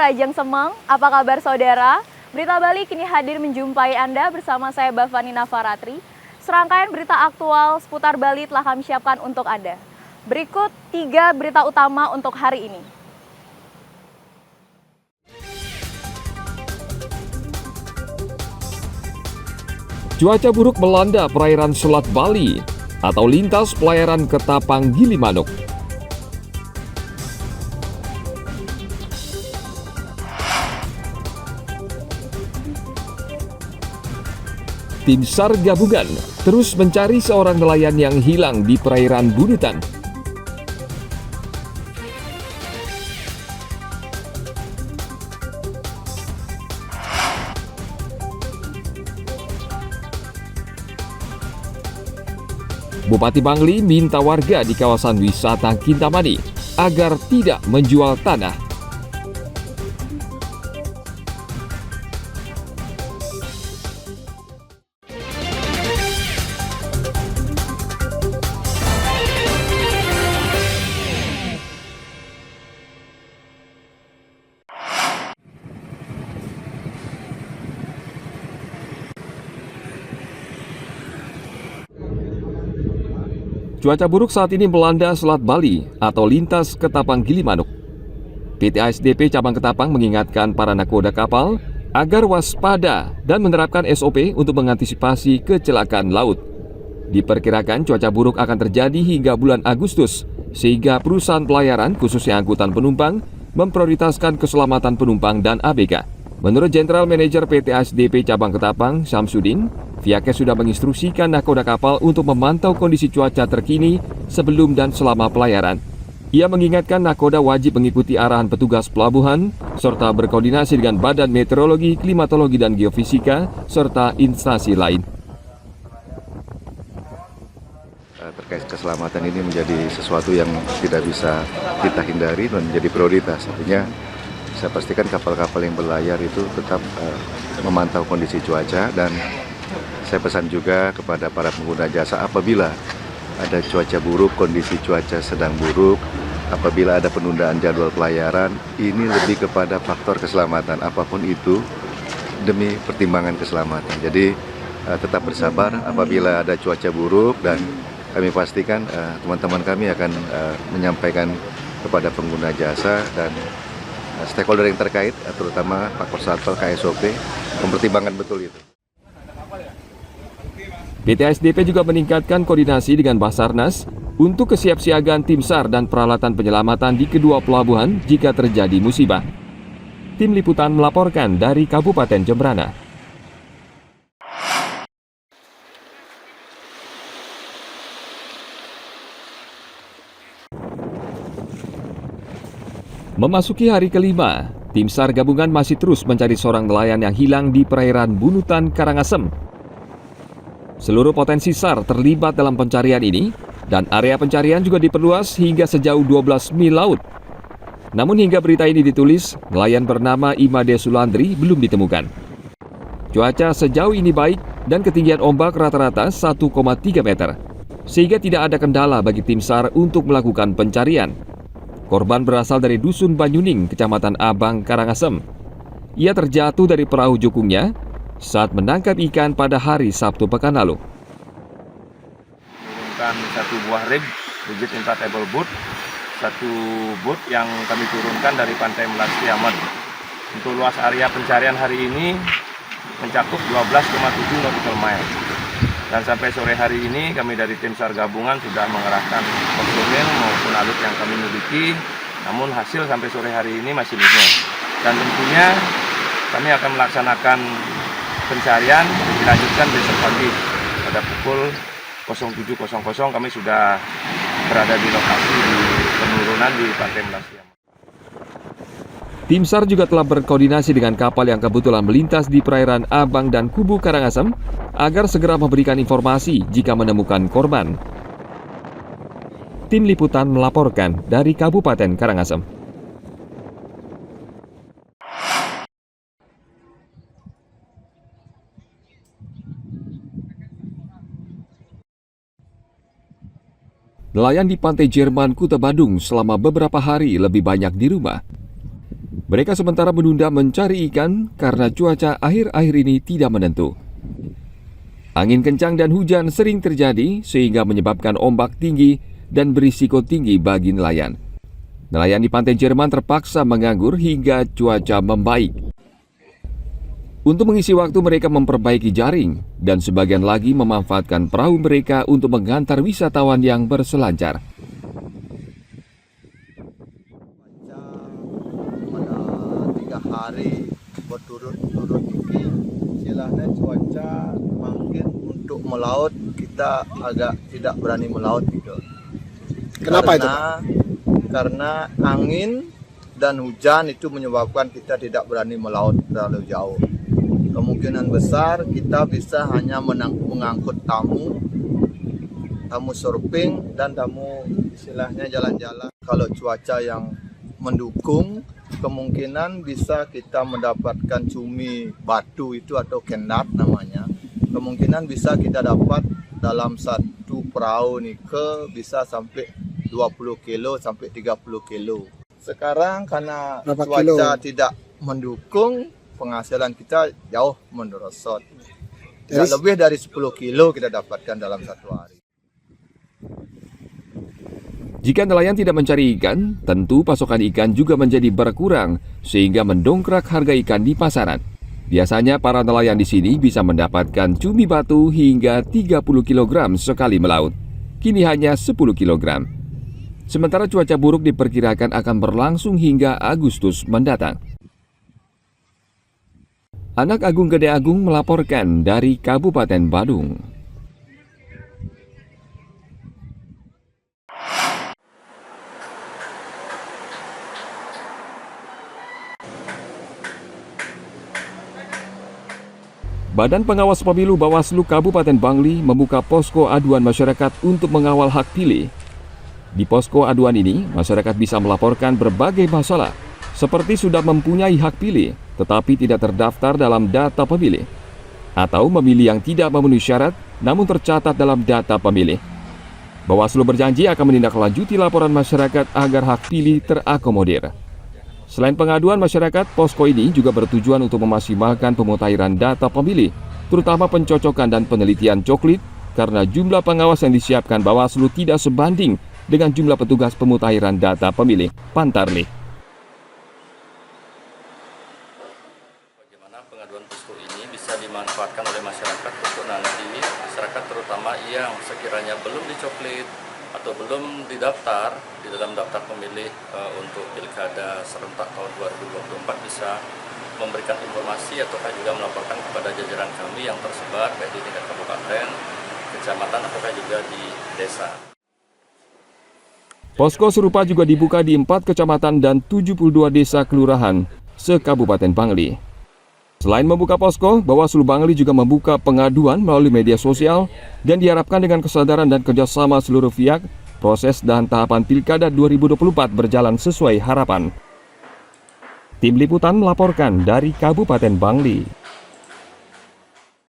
Rajang Semeng, apa kabar saudara? Berita Bali kini hadir menjumpai Anda bersama saya Bavani Navaratri. Serangkaian berita aktual seputar Bali telah kami siapkan untuk Anda. Berikut 3 berita utama untuk hari ini. Cuaca buruk melanda perairan Selat Bali atau lintas pelayaran Ketapang Gilimanuk. Tim SAR gabungan terus mencari seorang nelayan yang hilang di perairan Bunutan. Bupati Bangli minta warga di kawasan wisata Kintamani agar tidak menjual tanah. Cuaca buruk saat ini melanda Selat Bali atau lintas Ketapang Gilimanuk. PT ASDP Cabang Ketapang mengingatkan para nakoda kapal agar waspada dan menerapkan SOP untuk mengantisipasi kecelakaan laut. Diperkirakan cuaca buruk akan terjadi hingga bulan Agustus, sehingga perusahaan pelayaran khususnya angkutan penumpang memprioritaskan keselamatan penumpang dan ABK. Menurut General Manager PT ASDP Cabang Ketapang, Syamsuddin, pihaknya sudah menginstruksikan nakoda kapal untuk memantau kondisi cuaca terkini sebelum dan selama pelayaran. Ia mengingatkan nakoda wajib mengikuti arahan petugas pelabuhan, serta berkoordinasi dengan Badan Meteorologi, Klimatologi, dan Geofisika, serta instansi lain. Terkait keselamatan ini menjadi sesuatu yang tidak bisa kita hindari dan menjadi prioritas. Artinya, saya pastikan kapal-kapal yang berlayar itu tetap memantau kondisi cuaca, dan saya pesan juga kepada para pengguna jasa apabila ada cuaca buruk, kondisi cuaca sedang buruk, apabila ada penundaan jadwal pelayaran, ini lebih kepada faktor keselamatan apapun itu demi pertimbangan keselamatan. Jadi tetap bersabar apabila ada cuaca buruk, dan kami pastikan teman-teman kami akan menyampaikan kepada pengguna jasa dan stakeholder yang terkait, terutama Pak Korsatpel, KSOP, mempertimbangkan betul itu. PT ASDP juga meningkatkan koordinasi dengan Basarnas untuk kesiapsiagaan tim SAR dan peralatan penyelamatan di kedua pelabuhan jika terjadi musibah. Tim Liputan melaporkan dari Kabupaten Jembrana. Memasuki hari kelima, tim SAR gabungan masih terus mencari seorang nelayan yang hilang di perairan Bunutan, Karangasem. Seluruh potensi SAR terlibat dalam pencarian ini, dan area pencarian juga diperluas hingga sejauh 12 mil laut. Namun hingga berita ini ditulis, nelayan bernama Imade Sulandri belum ditemukan. Cuaca sejauh ini baik dan ketinggian ombak rata-rata 1,3 meter, sehingga tidak ada kendala bagi tim SAR untuk melakukan pencarian. Korban berasal dari Dusun Banyuning, Kecamatan Abang, Karangasem. Ia terjatuh dari perahu jukungnya saat menangkap ikan pada hari Sabtu pekan lalu. Turunkan satu buah rigid inflatable boat, satu boat yang kami turunkan dari Pantai Melasti Amat. Untuk luas area pencarian hari ini mencakup 12,7 nautical mile. Dan sampai sore hari ini kami dari tim SAR gabungan sudah mengerahkan personil maupun alut yang kami miliki, namun hasil sampai sore hari ini masih minim. Dan tentunya kami akan melaksanakan pencarian dilanjutkan besok pagi pada pukul 07.00 kami sudah berada di lokasi di penurunan di Pantai Melasti. Tim SAR juga telah berkoordinasi dengan kapal yang kebetulan melintas di perairan Abang dan Kubu Karangasem agar segera memberikan informasi jika menemukan korban. Tim Liputan melaporkan dari Kabupaten Karangasem. Nelayan di pantai Jerman, Kuta Badung selama beberapa hari lebih banyak di rumah. Mereka sementara menunda mencari ikan karena cuaca akhir-akhir ini tidak menentu. Angin kencang dan hujan sering terjadi sehingga menyebabkan ombak tinggi dan berisiko tinggi bagi nelayan. Nelayan di pantai Jerman terpaksa menganggur hingga cuaca membaik. Untuk mengisi waktu mereka memperbaiki jaring dan sebagian lagi memanfaatkan perahu mereka untuk menghantar wisatawan yang berselancar. Pada 3 hari berturut-turut ini, istilahnya cuaca makin untuk melaut kita agak tidak berani melaut gitu. Kenapa itu? Karena angin dan hujan itu menyebabkan kita tidak berani melaut terlalu jauh. Kemungkinan besar kita bisa hanya mengangkut tamu surfing dan tamu istilahnya jalan-jalan. Kalau cuaca yang mendukung, kemungkinan bisa kita mendapatkan cumi batu itu atau kendat namanya. Kemungkinan bisa kita dapat dalam satu perahu nike bisa sampai 20 kilo sampai 30 kilo. Sekarang karena cuaca tidak mendukung, penghasilan kita jauh merosot. Tidak lebih dari 10 kilo kita dapatkan dalam satu hari. Jika nelayan tidak mencari ikan, tentu pasokan ikan juga menjadi berkurang sehingga mendongkrak harga ikan di pasaran. Biasanya para nelayan di sini bisa mendapatkan cumi batu hingga 30 kg sekali melaut. Kini hanya 10 kg. Sementara cuaca buruk diperkirakan akan berlangsung hingga Agustus mendatang. Anak Agung Gede Agung melaporkan dari Kabupaten Badung. Badan Pengawas Pemilu Bawaslu Kabupaten Bangli membuka posko aduan masyarakat untuk mengawal hak pilih. Di posko aduan ini, masyarakat bisa melaporkan berbagai masalah, seperti sudah mempunyai hak pilih, tetapi tidak terdaftar dalam data pemilih, atau memilih yang tidak memenuhi syarat, namun tercatat dalam data pemilih. Bawaslu berjanji akan menindaklanjuti laporan masyarakat agar hak pilih terakomodir. Selain pengaduan masyarakat, posko ini juga bertujuan untuk memaksimalkan pemutahiran data pemilih, terutama pencocokan dan penelitian coklit, karena jumlah pengawas yang disiapkan Bawaslu tidak sebanding dengan jumlah petugas pemutahiran data pemilih. Pantarlih. Bagaimana pengaduan posko ini bisa dimanfaatkan oleh masyarakat untuk nanti masyarakat terutama yang sekiranya belum dicoklit atau belum didaftar di dalam daftar pemilih untuk pilkada serentak tahun 2024 bisa memberikan informasi ataukah juga melaporkan kepada jajaran kami yang tersebar baik di tingkat kabupaten, kecamatan ataukah juga di desa. Posko serupa juga dibuka di 4 kecamatan dan 72 desa kelurahan se-Kabupaten Bangli. Selain membuka posko, Bawaslu Bangli juga membuka pengaduan melalui media sosial dan diharapkan dengan kesadaran dan kerjasama seluruh pihak, proses dan tahapan Pilkada 2024 berjalan sesuai harapan. Tim Liputan melaporkan dari Kabupaten Bangli.